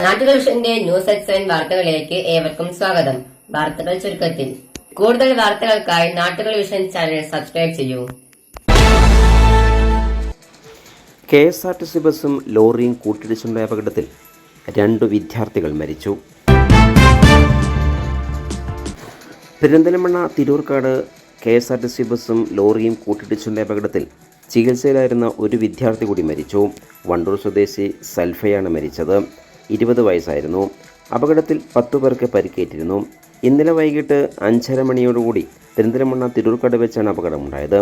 നാട്ടുകൾ വിഷന്റെ news at 7 വാർത്തകളിലേക്ക് ഏവർക്കും സ്വാഗതം. വാർത്തകൾ ചുരുക്കത്തിൽ. കൂടുതൽ വാർത്തകൾക്കായി നാട്ടുകൾ വിഷൻ ചാനൽ സബ്സ്ക്രൈബ് ചെയ്യൂ. KSRTC ബസും ലോറിയും കൂട്ടിയിടിച്ചുണ്ടായ അപകടത്തിൽ 2 വിദ്യാർത്ഥികൾ മരിച്ചു. പെരിന്തൽമണ്ണ തിരൂർക്കാട് KSRTC ബസും ലോറിയും കൂട്ടിയിടിച്ചുണ്ടായ അപകടത്തിൽ ചികിത്സയിലായിരുന്ന ഒരു വിദ്യാർത്ഥി കൂടി മരിച്ചു. വണ്ടൂർ സ്വദേശി സൽഫയാണ് മരിച്ചത്. 20 വയസ്സായിരുന്നു. അപകടത്തിൽ 10 പേർക്ക് പരിക്കേറ്റിരുന്നു. ഇന്നലെ വൈകിട്ട് 5:30 മണിയോടുകൂടി പെരിന്തൽമണ്ണ തിരൂർക്കാട് വെച്ചാണ് അപകടമുണ്ടായത്.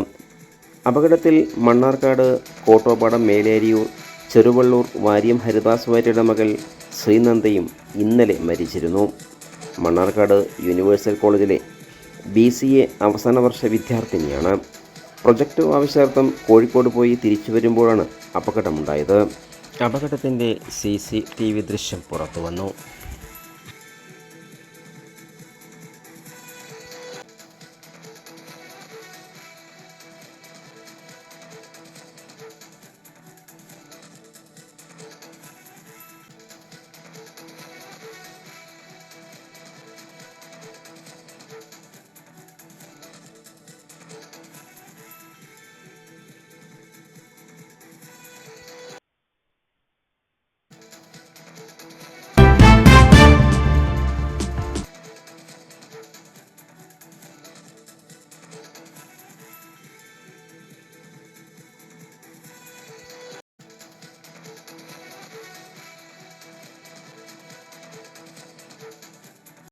അപകടത്തിൽ മണ്ണാർക്കാട് കോട്ടോപ്പാടം മേലേരിയൂർ ചെറുവള്ളൂർ വാര്യം ഹരിദാസ് വാര്യയുടെ മകൾ ശ്രീനന്ദയും ഇന്നലെ മരിച്ചിരുന്നു. മണ്ണാർക്കാട് യൂണിവേഴ്സൽ കോളേജിലെ BCA അവസാന വർഷ വിദ്യാർത്ഥിനിയാണ്. പ്രൊജക്റ്റ് ആവശ്യാർത്ഥം കോഴിക്കോട് പോയി തിരിച്ചു വരുമ്പോഴാണ് അപകടമുണ്ടായത്. അപകടത്തിൻ്റെ CCTV ദൃശ്യം പുറത്തുവന്നു.